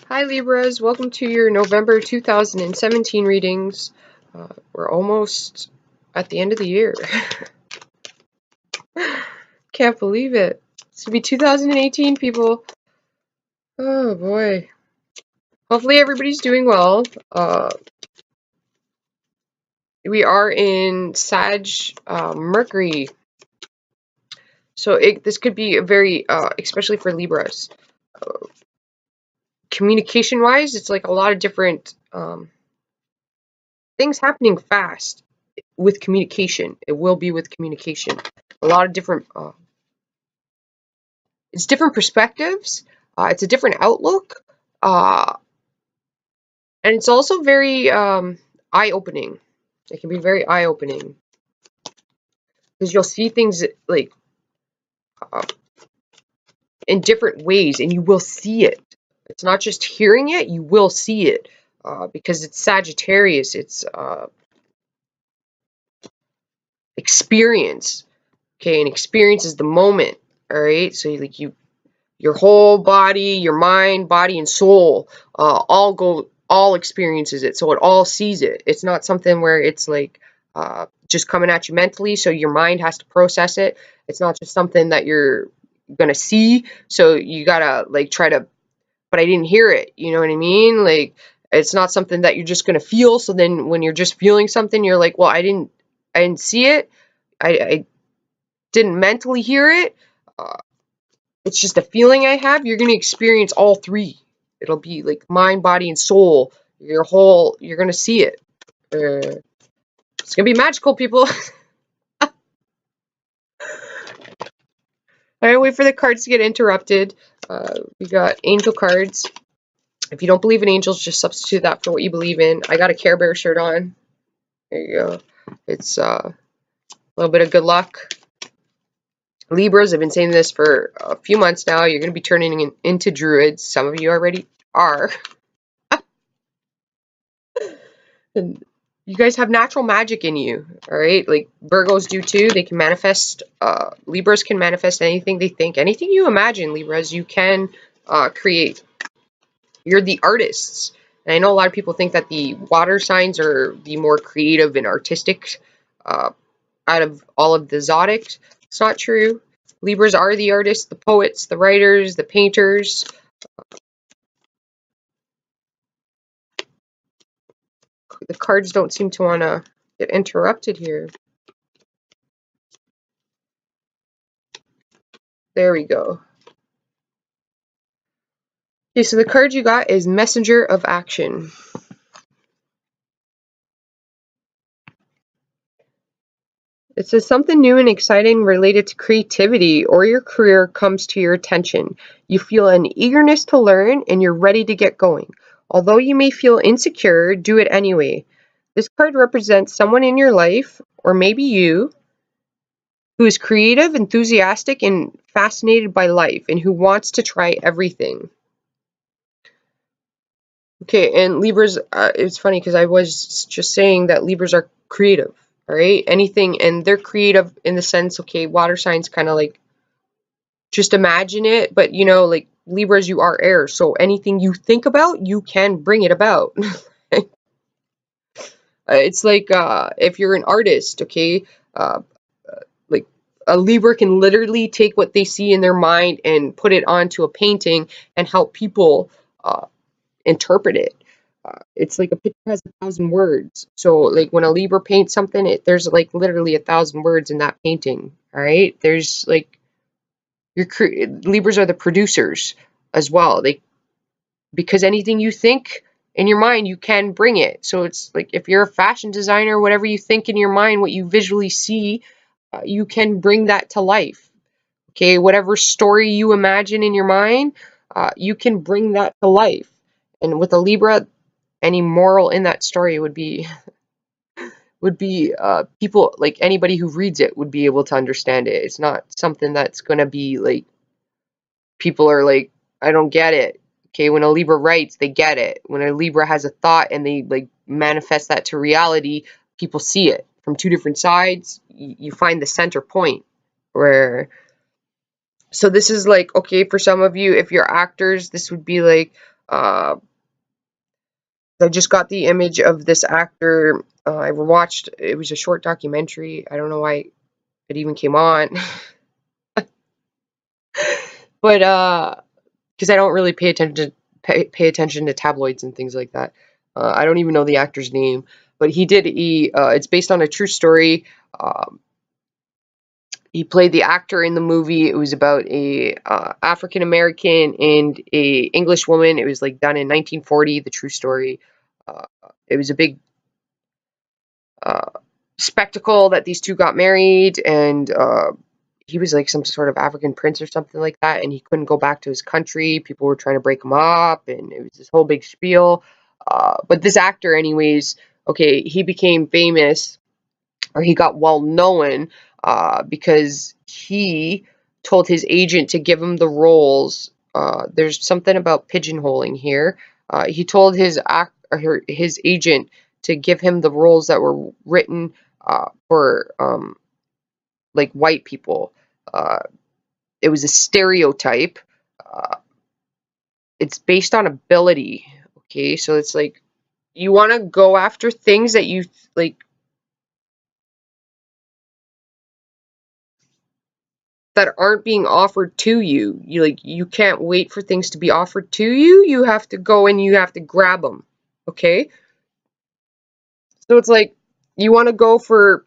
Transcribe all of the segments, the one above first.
Hi Libras, welcome to your November 2017 readings. We're almost at the end of the year. Can't believe it. It's gonna be 2018, people. Oh boy. Hopefully everybody's doing well. We are in Sag Mercury. So this could be a very, especially for Libras. Communication-wise, it's like a lot of different things happening fast with communication. It will be with communication. A lot of different, it's different perspectives. It's a different outlook. And it's also very eye-opening. It can be very eye-opening. Because you'll see things like in different ways, and you will see it. It's not just hearing it, you will see it. Because it's Sagittarius, it's experience. Okay, and experience is the moment. All right, so like your whole body, your mind, body, and soul all experiences it, so it all sees it. It's not something where it's like just coming at you mentally, so your mind has to process it. It's not just something that you're gonna see, so you gotta like try to, but I didn't hear it, you know what I mean? Like, it's not something that you're just gonna feel, so then when you're just feeling something, you're like, well, I didn't see it, I didn't mentally hear it. It's just a feeling I have. You're going to experience all three. It'll be like mind, body, and soul. You're going to see it. It's going to be magical, people. I wait for the cards to get interrupted. We got angel cards. If you don't believe in angels, just substitute that for what you believe in. I got a Care Bear shirt on. There you go. It's a little bit of good luck. Libras, I've been saying this for a few months now. You're going to be turning into druids. Some of you already are. And you guys have natural magic in you, all right? Like Virgos do too. They can manifest, Libras can manifest anything they think. Anything you imagine, Libras, you can create. You're the artists. And I know a lot of people think that the water signs are the more creative and artistic out of all of the zodiacs. It's not true. Libras are the artists, the poets, the writers, the painters. The cards don't seem to want to get interrupted here. There we go. Okay, so the card you got is Messenger of Action. It says something new and exciting related to creativity or your career comes to your attention. You feel an eagerness to learn and you're ready to get going. Although you may feel insecure, do it anyway. This card represents someone in your life, or maybe you, who is creative, enthusiastic, and fascinated by life and who wants to try everything. Okay, and Libras, it's funny because I was just saying that Libras are creative, all right? Anything, and they're creative in the sense, okay, water signs kind of like just imagine it, but you know, like Libras, you are air, so anything you think about, you can bring it about. It's like if you're an artist, okay, like a Libra can literally take what they see in their mind and put it onto a painting and help people interpret it. It's like a picture has 1,000 words. So like when a Libra paints something, there's like literally 1,000 words in that painting. All right, there's like Libras are the producers as well. Because anything you think in your mind, you can bring it. So it's like if you're a fashion designer, whatever you think in your mind, what you visually see, you can bring that to life. Okay, whatever story you imagine in your mind, you can bring that to life. And with a Libra, any moral in that story would be people, like anybody who reads it would be able to understand it. It's not something that's going to be like people are like, I don't get it. Okay, when a Libra writes, they get it. When a Libra has a thought and they like manifest that to reality, people see it from two different sides. You find the center point where, so this is like, okay, for some of you, if you're actors, this would be like, I just got the image of this actor. I watched, it was a short documentary. I don't know why it even came on. But because I don't really pay attention to tabloids and things like that. I don't even know the actor's name, but it's based on a true story. Um, he played the actor in the movie. It was about a African American and a English woman. It was like done in 1940. The true story. Uh, it was a big uh, spectacle that these two got married, and he was like some sort of African prince or something like that, and he couldn't go back to his country. People were trying to break him up, and it was this whole big spiel. But this actor, anyways, okay, he became famous, or he got well known, because he told his agent to give him the roles. There's something about pigeonholing here. He told his agent to give him the roles that were written for like white people. Uh, it was a stereotype. Uh, it's based on ability. Okay, so it's like you want to go after things that you like that aren't being offered to you. You can't wait for things to be offered to you. You have to go and you have to grab them. Okay? So it's like you want to go for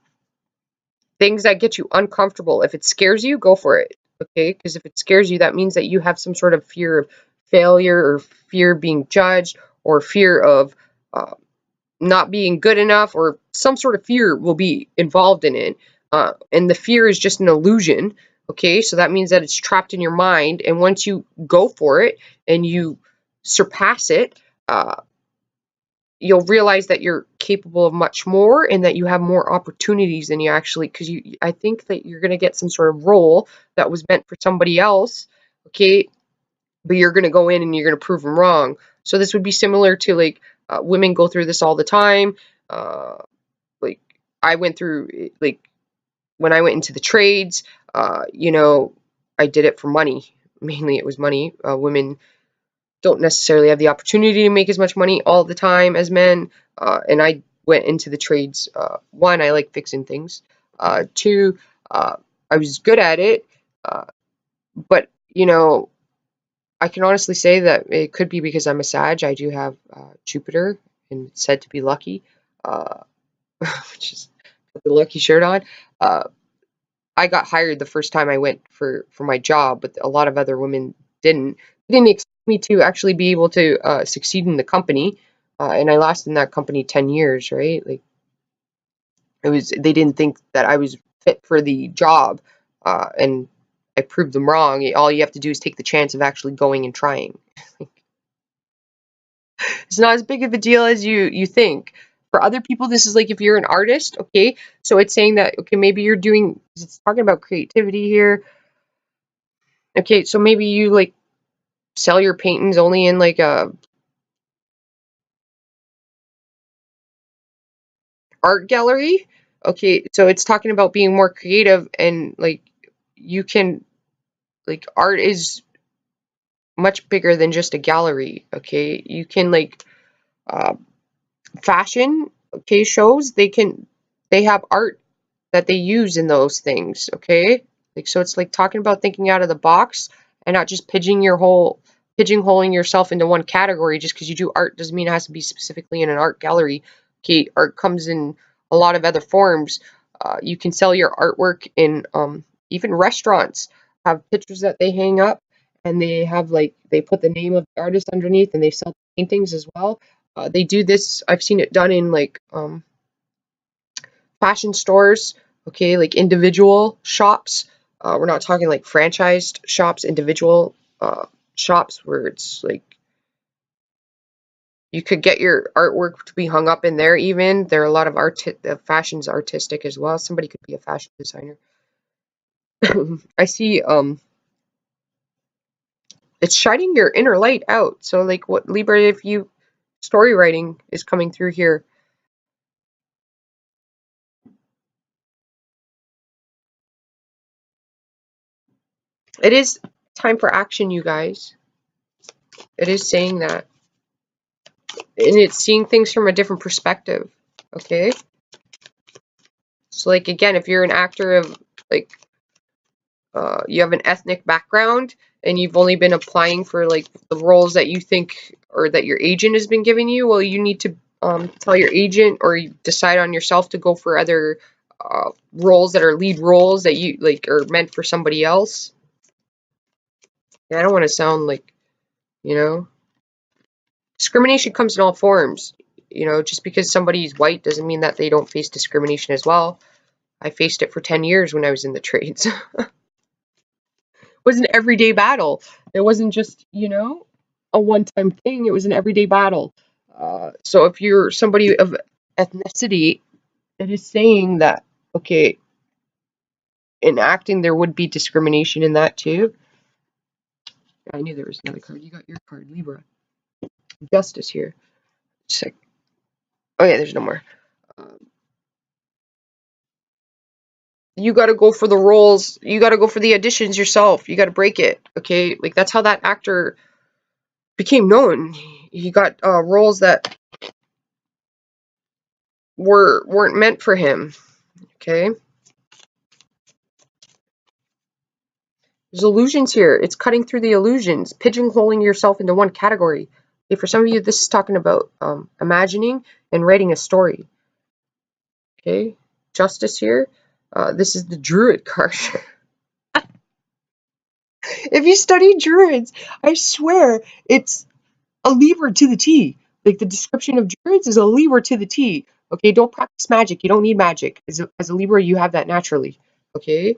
things that get you uncomfortable. If it scares you, go for it. Okay? Because if it scares you, that means that you have some sort of fear of failure, or fear of being judged, or fear of uh, not being good enough, or some sort of fear will be involved in it. And the fear is just an illusion. Okay, so that means that it's trapped in your mind. And once you go for it and you surpass it, uh, you'll realize that you're capable of much more, and that you have more opportunities than you actually, because I think that you're going to get some sort of role that was meant for somebody else. Okay, but you're going to go in and you're going to prove them wrong. So this would be similar to like women go through this all the time. Uh, like I went through, like when I went into the trades, I did it for money. Mainly it was money. Women don't necessarily have the opportunity to make as much money all the time as men. And I went into the trades. One, I like fixing things. Two, I was good at it. Uh, but, I can honestly say that it could be because I'm a Sag. I do have Jupiter, and it's said to be lucky, uh, which is put the lucky shirt on. Uh, I got hired the first time I went for my job, but a lot of other women didn't. They didn't expect me to actually be able to succeed in the company, and I lasted in that company 10 years. Right, like they didn't think that I was fit for the job, and I proved them wrong. All you have to do is take the chance of actually going and trying. It's not as big of a deal as you think. For other people, this is like if you're an artist, okay? So it's saying that, okay, maybe it's talking about creativity here. Okay, so maybe you like sell your paintings only in like a art gallery. Okay, so it's talking about being more creative, and like you can, like, art is much bigger than just a gallery. Okay, you can like uh, fashion, okay, shows, they have art that they use in those things. Okay, like, so it's like talking about thinking out of the box and not just pigeonholing yourself into one category. Just because you do art doesn't mean it has to be specifically in an art gallery. Okay, art comes in a lot of other forms. You can sell your artwork in even restaurants have pictures that they hang up, and they put the name of the artist underneath, and they sell paintings as well. They do this. I've seen it done in like fashion stores, okay, like individual shops. We're not talking like franchised shops, individual shops where it's like you could get your artwork to be hung up in there. Even there are a lot of fashion's artistic as well. Somebody could be a fashion designer. I see. It's shining your inner light out. So like, what Libra, if you story writing is coming through here. It is time for action, you guys. It is saying that. And it's seeing things from a different perspective. Okay? So, like, again, if you're an actor of, like, you have an ethnic background and you've only been applying for, like, the roles that you think or that your agent has been giving you, well, you need to tell your agent or you decide on yourself to go for other roles that are lead roles that you, like, are meant for somebody else. Yeah, I don't want to sound like, you know, discrimination comes in all forms. You know, just because somebody's white doesn't mean that they don't face discrimination as well. I faced it for 10 years when I was in the trades. It was an everyday battle. It wasn't just, you know, a one-time thing. It was an everyday battle. So if you're somebody of ethnicity, it is saying that, okay, in acting, there would be discrimination in that too. I knew there was another card. You got your card, Libra. Justice here. Sick. Oh yeah, there's no more. Um, you got to go for the roles. You got to go for the auditions yourself. You got to break it. Okay, like that's how that actor became known. He got roles that weren't meant for him. Okay, there's illusions here. It's cutting through the illusions, pigeonholing yourself into one category. Okay, for some of you, this is talking about imagining and writing a story. Okay, justice here. This is the Druid card. If you study Druids, I swear it's a Libra to the T. Like the description of Druids is a Libra to the T. Okay, don't practice magic. You don't need magic. As a Libra, you have that naturally. Okay,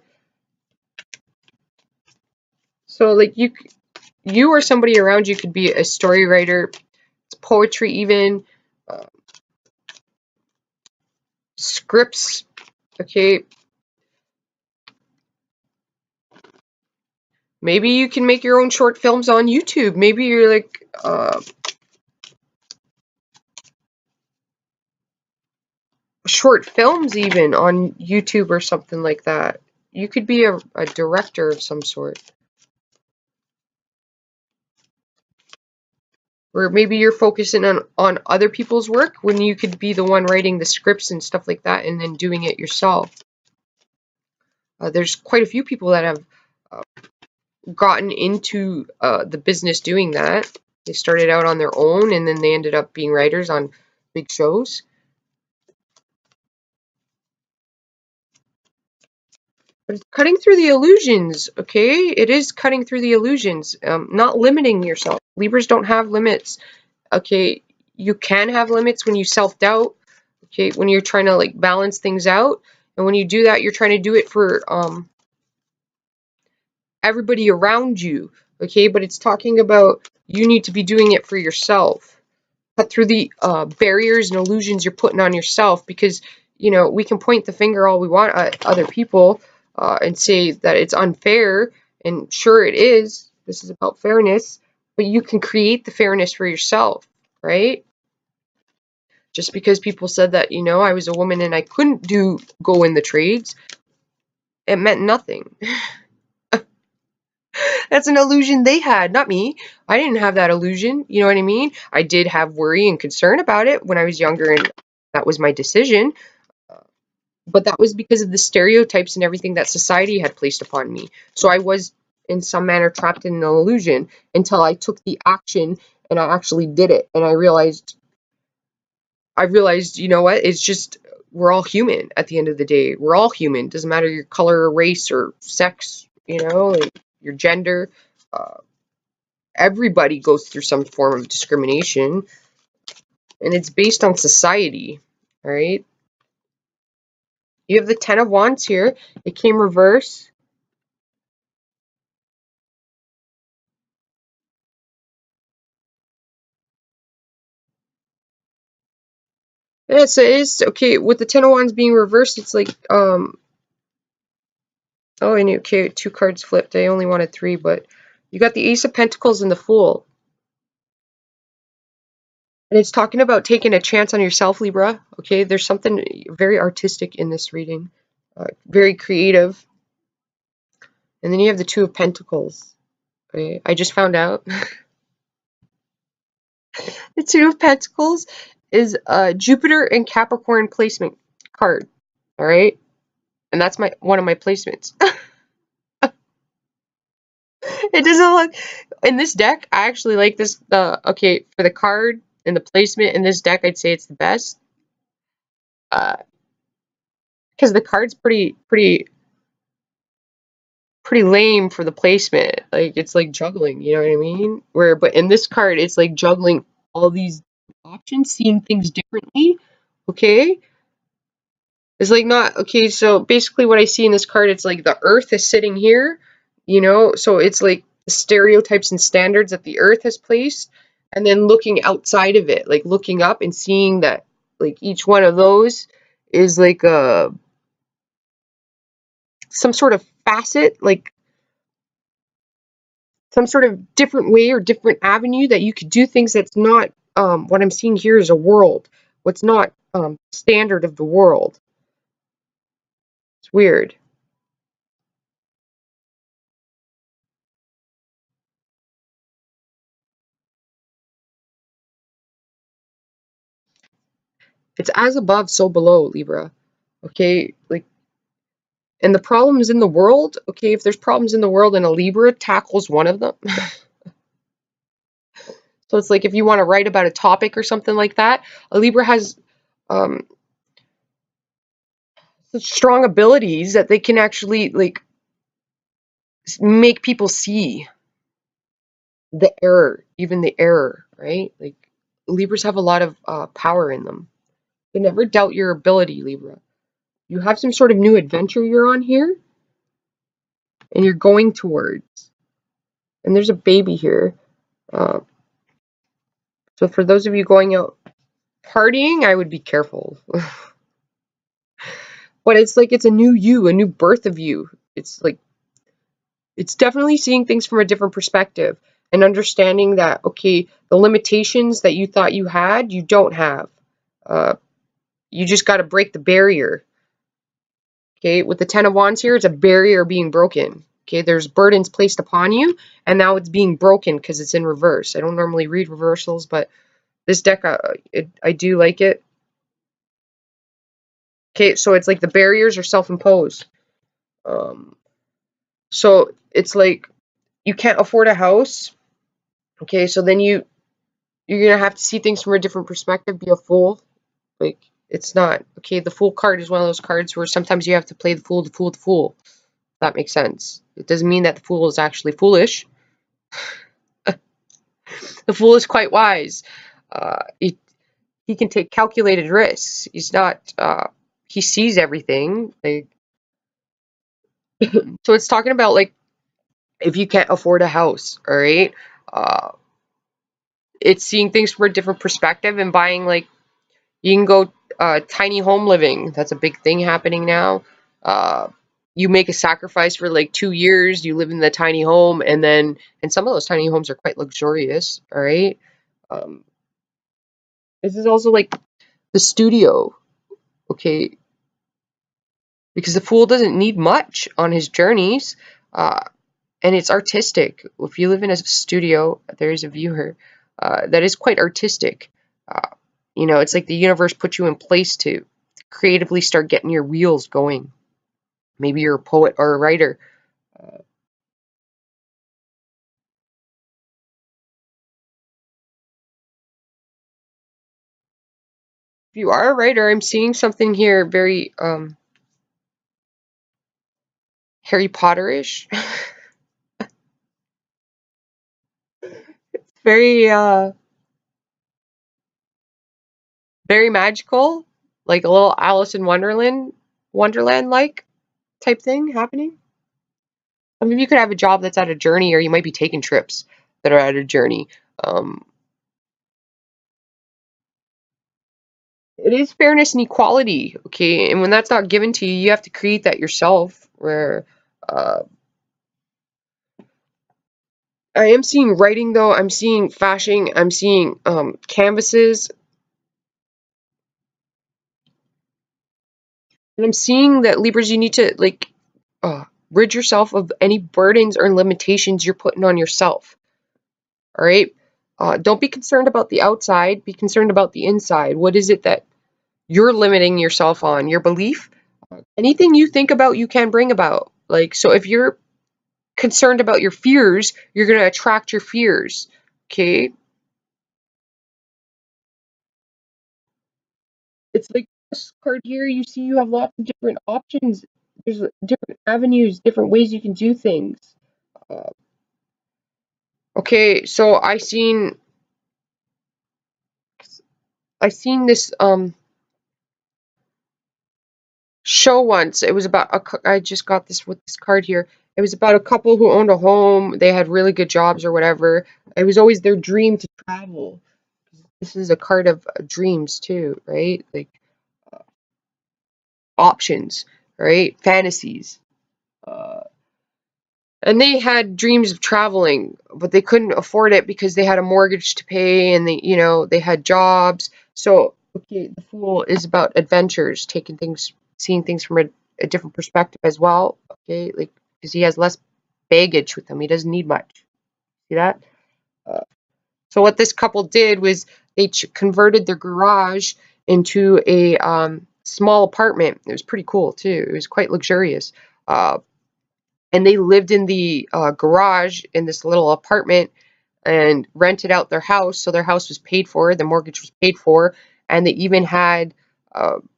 so like you or somebody around you could be a story writer, poetry even, uh, scripts. Okay, maybe you can make your own short films on YouTube. Maybe you're like short films even on YouTube or something like that. You could be a director of some sort. Or maybe you're focusing on other people's work when you could be the one writing the scripts and stuff like that and then doing it yourself. There's quite a few people that have uh, gotten into the business doing that. They started out on their own and then they ended up being writers on big shows. But it's cutting through the illusions, okay? It is cutting through the illusions, not limiting yourself. Libras don't have limits, okay? You can have limits when you self-doubt, okay? When you're trying to like balance things out. And when you do that, you're trying to do it for everybody around you, okay? But it's talking about you need to be doing it for yourself. Cut through the barriers and illusions you're putting on yourself because, you know, we can point the finger all we want at other people and say that it's unfair. And sure, it is. This is about fairness. But you can create the fairness for yourself, right? Just because people said that, you know, I was a woman and I couldn't go in the trades, it meant nothing. That's an illusion they had, not me. I didn't have that illusion. You know what I mean? I did have worry and concern about it when I was younger, and that was my decision. But that was because of the stereotypes and everything that society had placed upon me. So I was, in some manner, trapped in an illusion until I took the action and I actually did it. And I realized, you know what? It's just we're all human at the end of the day. We're all human. Doesn't matter your color or race or sex, you know, like your gender. Uh, Everybody goes through some form of discrimination, and it's based on society. All right. You have the Ten of Wands here. It came reverse. Yes, it is okay. With the Ten of Wands being reversed, it's like oh, I knew. Okay, two cards flipped. I only wanted three, but you got the Ace of Pentacles and the Fool. And it's talking about taking a chance on yourself, Libra. Okay, there's something very artistic in this reading, very creative. And then you have the Two of Pentacles. Okay, I just found out. The Two of Pentacles is Jupiter and Capricorn placement card. All right, and that's my one of my placements. It doesn't look in this deck. I actually like this. Okay, for the card and the placement in this deck, I'd say it's the best. Because the card's pretty lame for the placement. Like it's like juggling, you know what I mean? But in this card, it's like juggling all these options, seeing things differently. Okay, it's like not okay. So basically, what I see in this card, it's like the Earth is sitting here, you know. So it's like the stereotypes and standards that the Earth has placed, and then looking outside of it, like looking up and seeing that like each one of those is like a some sort of facet, like some sort of different way or different avenue that you could do things that's not what I'm seeing here is a world. What's not standard of the world. It's weird. It's as above, so below, Libra. Okay, like, and the problems in the world, okay, if there's problems in the world and a Libra tackles one of them. So it's like if you want to write about a topic or something like that, a Libra has um, such strong abilities that they can actually like make people see the error, even the error, right? Like Libras have a lot of power in them. They never doubt your ability, Libra. You have some sort of new adventure you're on here, and you're going towards. And there's a baby here. Uh, so for those of you going out partying, I would be careful. But it's like it's a new you, a new birth of you. It's like it's definitely seeing things from a different perspective and understanding that okay, the limitations that you thought you had, you don't have. Uh, you just got to break the barrier. Okay, with the Ten of Wands here, it's a barrier being broken. Okay, there's burdens placed upon you, and now it's being broken because it's in reverse. I don't normally read reversals, but this deck, I do like it. Okay, so it's like the barriers are self-imposed. Um, so it's like you can't afford a house. Okay, so then you're gonna have to see things from a different perspective. Be a fool. Like it's not okay. The Fool card is one of those cards where sometimes you have to play the fool, the fool, the fool. That makes sense. It doesn't mean that the fool is actually foolish. The fool is quite wise. He can take calculated risks. He's not. He sees everything. Like so, it's talking about like if you can't afford a house, all right. Uh, it's seeing things from a different perspective and buying like you can go tiny home living. That's a big thing happening now. Uh, you make a sacrifice for like 2 years. You live in the tiny home, and some of those tiny homes are quite luxurious. All right. Um, this is also like the studio, okay, because the Fool doesn't need much on his journeys, uh, and it's artistic. If you live in a studio, there is a view here that is quite artistic. Uh, you know, it's like the universe put you in place to creatively start getting your wheels going. Maybe you're a poet or a writer. If you are a writer, I'm seeing something here very Harry Potterish, very very magical, like a little Alice in Wonderland like type thing happening. I mean, you could have a job that's at a journey, or you might be taking trips that are at a journey. Um, it is fairness and equality, okay? And when that's not given to you, you have to create that yourself. Where uh, I am seeing writing, though. I'm seeing fashion. I'm seeing canvases, and I'm seeing that Libras, you need to like rid yourself of any burdens or limitations you're putting on yourself. All right. Don't be concerned about the outside, be concerned about the inside. What is it that you're limiting yourself on? Your belief? Anything you think about, you can bring about. Like, so if you're concerned about your fears, you're going to attract your fears. Okay? It's like this card here, you see you have lots of different options. There's different avenues, different ways you can do things. Uh, okay, so I seen this show once. It was about I just got this with this card here. It was about a couple who owned a home. They had really good jobs or whatever. It was always their dream to travel. This is a card of dreams too, right? Like options, right? Fantasies. Uh, and they had dreams of traveling, but they couldn't afford it because they had a mortgage to pay and they had jobs. So, okay, the Fool is about adventures, taking things, seeing things from a different perspective as well. Okay, like because he has less baggage with him, he doesn't need much. See that? Uh, so what this couple did was they converted their garage into a small apartment. It was pretty cool too. It was quite luxurious. And they lived in the garage in this little apartment and rented out their house. So their house was paid for, the mortgage was paid for, and they even had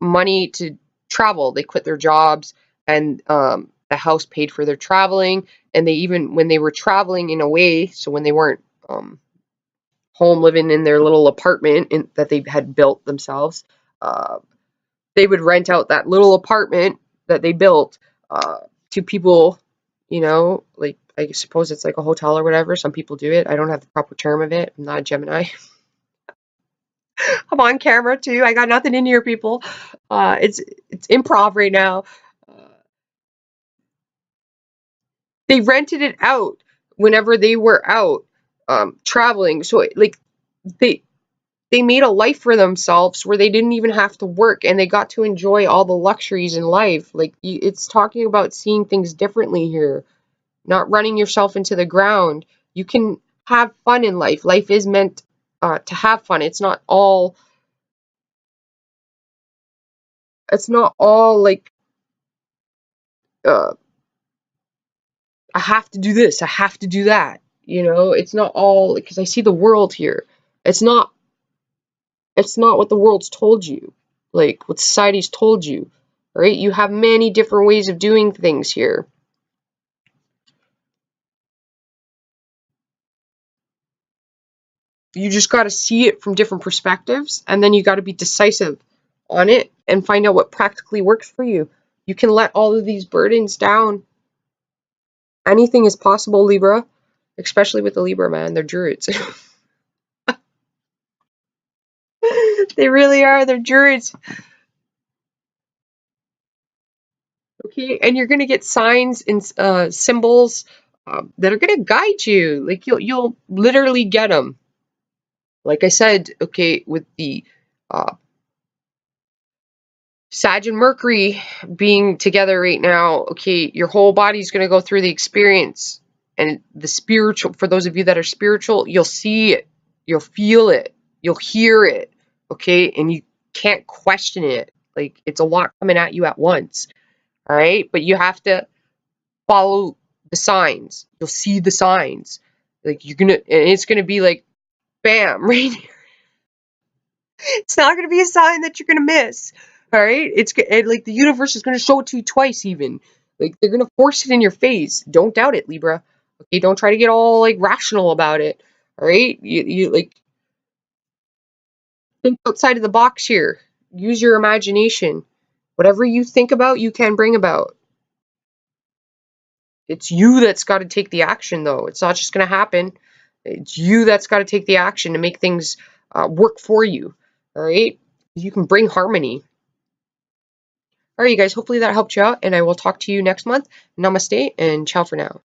money to travel. They quit their jobs, and the house paid for their traveling. And they even, when they were traveling in a way, so when they weren't home living in their little apartment that they had built themselves, uh, they would rent out that little apartment that they built to people, like I suppose it's like a hotel or whatever. Some people do it. I don't have the proper term of it. I'm not a Gemini. I'm on camera too. I got nothing in here, people. It's improv right now. Uh, they rented it out whenever they were out traveling. So like they they made a life for themselves where they didn't even have to work and they got to enjoy all the luxuries in life. Like it's talking about seeing things differently here, not running yourself into the ground. You can have fun in life. Life is meant to have fun. It's not all like uh, I have to do this, I have to do that. It's not all because I see the world here. It's not it's not what the world's told you, like what society's told you, right? You have many different ways of doing things here. You just got to see it from different perspectives, and then you got to be decisive on it and find out what practically works for you. You can let all of these burdens down. Anything is possible, Libra, especially with the Libra, man. They're druids. They really are. They're druids. Okay, and you're gonna get signs and symbols that are gonna guide you. Like you'll literally get them. Like I said, okay, with the uh, Sag and Mercury being together right now, okay, your whole body's going to go through the experience. And the spiritual, for those of you that are spiritual, you'll see it, you'll feel it, you'll hear it, okay, and you can't question it. Like it's a lot coming at you at once, all right, but you have to follow the signs. You'll see the signs, like and it's gonna be like bam, right. It's not going to be a sign that you're going to miss. All right? Like the universe is going to show it to you twice, even. Like they're going to force it in your face. Don't doubt it, Libra. Okay, don't try to get all like rational about it. All right? You like think outside of the box here. Use your imagination. Whatever you think about, you can bring about. It's you that's got to take the action, though. It's not just going to happen. It's you that's got to take the action to make things work for you. All right? You can bring harmony. All right, you guys, hopefully that helped you out, and I will talk to you next month. Namaste, and ciao for now.